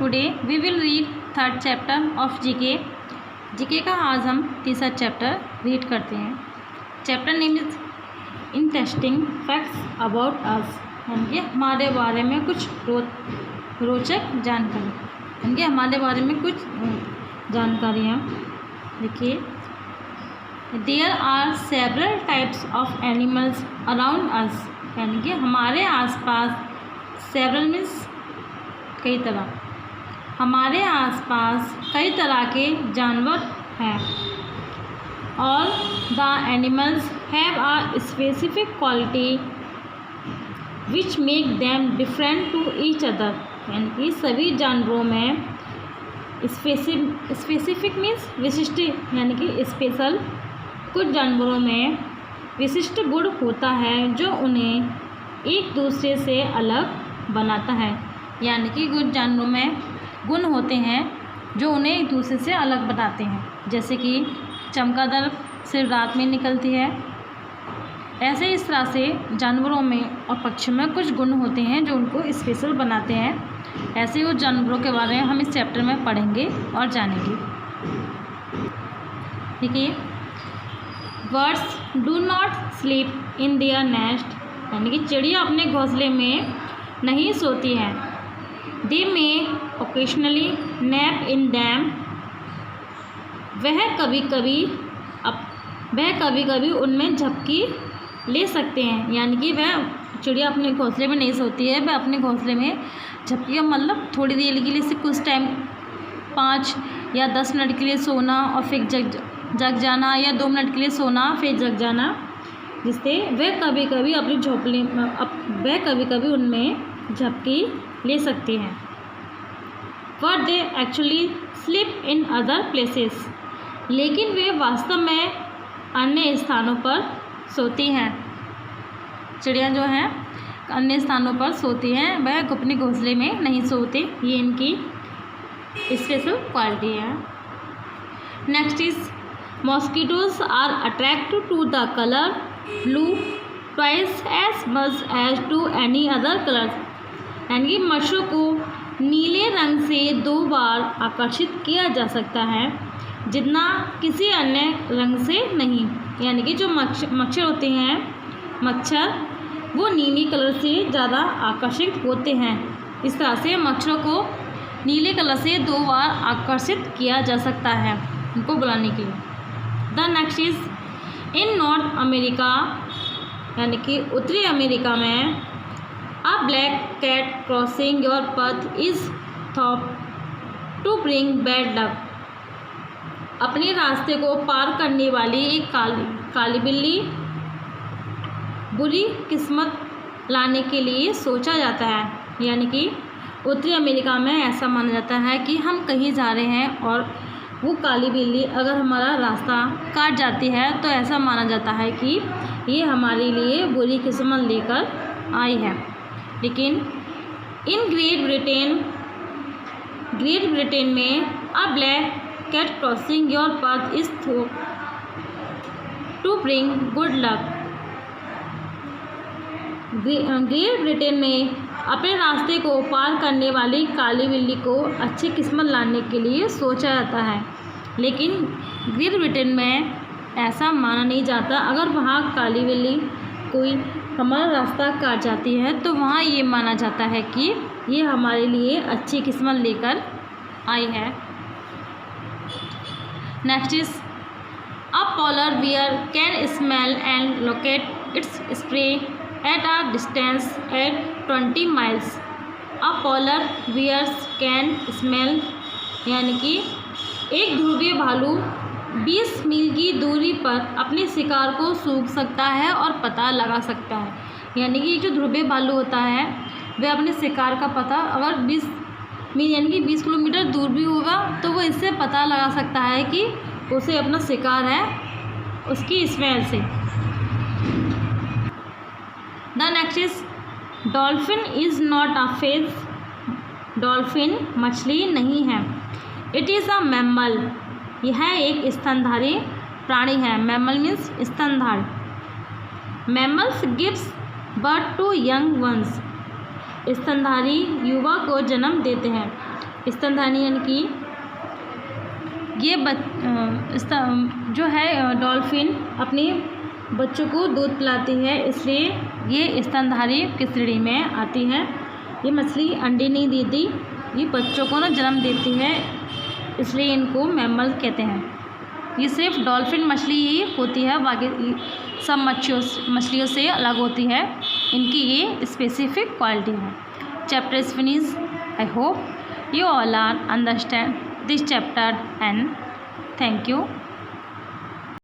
Today we will read third chapter of GK. GK का आज हम तीसरा चैप्टर रीड करते हैं। Chapter name is interesting facts about us, यानी कि हमारे बारे में कुछ रोचक जानकारी, यानी कि हमारे बारे में कुछ जानकारियाँ। देखिए, there are several types of animals around us, यानी कि हमारे आसपास सेवरल मीन्स कई तरह, हमारे आसपास कई तरह के जानवर हैं। All the animals have a specific quality which make them different to each other, यानी कि सभी जानवरों में स्पेसिफिक मीन्स विशिष्ट, यानी कि स्पेशल, कुछ जानवरों में विशिष्ट गुण होता है जो उन्हें एक दूसरे से अलग बनाता है, यानी कि कुछ जानवरों में गुण होते हैं जो उन्हें एक दूसरे से अलग बनाते हैं। जैसे कि चमगादड़ सिर्फ रात में निकलती है, ऐसे इस तरह से जानवरों में और पक्षियों में कुछ गुण होते हैं जो उनको स्पेशल बनाते हैं। ऐसे उस जानवरों के बारे में हम इस चैप्टर में पढ़ेंगे और जानेंगे। देखिए, birds do not sleep in their nest, यानी कि चिड़िया अपने घोंसले में नहीं सोती है। दे में ओकेशनली नैप इन दैम, वह कभी कभी उनमें झपकी ले सकते हैं, यानी कि वह चिड़िया अपने घोंसले में नहीं सोती है, वह अपने घोंसले में झपकी का मतलब थोड़ी देर के लिए से कुछ टाइम 5 या 10 मिनट के लिए सोना और फिर जग जाना, या 2 मिनट के लिए सोना फिर जग जाना, जिससे वह कभी कभी अपनी झोंपड़ी में वह कभी कभी उनमें झपकी ले सकते हैं। But they actually sleep in other places, लेकिन वे वास्तव में अन्य स्थानों पर सोती हैं। चिड़िया जो हैं अन्य स्थानों पर सोती हैं, वह अपने घोंसले में नहीं सोते, ये इनकी स्पेशल क्वालिटी है। Next is mosquitoes are attracted to the colour blue twice as much as to any other colour, यानी कि मच्छरों को नीले रंग से 2 बार आकर्षित किया जा सकता है जितना किसी अन्य रंग से नहीं, यानी कि जो मच्छर होते हैं, मच्छर वो नीली कलर से ज़्यादा आकर्षित होते हैं। इस तरह से मच्छरों को नीले कलर से 2 बार आकर्षित किया जा सकता है उनको बुलाने के लिए। The next is in north America, यानी कि उत्तरी अमेरिका में A black cat crossing your path is thought to bring bad luck, अपने रास्ते को पार करने वाली एक काली बिल्ली बुरी किस्मत लाने के लिए सोचा जाता है, यानी कि उत्तरी अमेरिका में ऐसा माना जाता है कि हम कहीं जा रहे हैं और वो काली बिल्ली अगर हमारा रास्ता काट जाती है तो ऐसा माना जाता है कि ये हमारे लिए बुरी किस्मत लेकर आई है। लेकिन इन ग्रेट ब्रिटेन में a black cat crossing your path is to bring good luck, Great Britain में अपने रास्ते को पार करने वाली काली बिल्ली को अच्छी किस्मत लाने के लिए सोचा जाता है। लेकिन ग्रेट ब्रिटेन में ऐसा माना नहीं जाता, अगर वहाँ काली बिल्ली कोई हमारा रास्ता काट जाती है तो वहाँ ये माना जाता है कि ये हमारे लिए अच्छी किस्मत लेकर आई है। Next is a polar bear can smell and locate its spray at a distance at 20 miles. A polar bears can smell, यानी कि एक ध्रुवीय भालू 20 मील की दूरी पर अपने शिकार को सूंघ सकता है और पता लगा सकता है, यानी कि जो ध्रुवीय भालू होता है वह अपने शिकार का पता अगर 20 मील यानी कि 20 किलोमीटर दूर भी होगा तो वो इससे पता लगा सकता है कि उसे अपना शिकार है उसकी स्मेल से। The next is dolphin is not a fish, dolphin मछली नहीं है। इट इज़ अ मैमल, यह एक स्तनधारी प्राणी है। मैमल मीन्स स्तनधारी। Mammals gives birth to young ones, स्तनधारी युवा को जन्म देते हैं। स्तनधारी यानी कि ये जो है डॉल्फिन अपने बच्चों को दूध पिलाती है, इसलिए ये स्तनधारी की श्रेणी में आती है। ये मछली अंडे नहीं देती, ये बच्चों को ना जन्म देती है, इसलिए इनको मैमल कहते हैं। ये सिर्फ डॉल्फिन मछली ही होती है, बाकी सब मछलियों से अलग होती है, इनकी ये स्पेसिफिक क्वालिटी है। Chapter is finish. I hope you all are understand this chapter and thank you.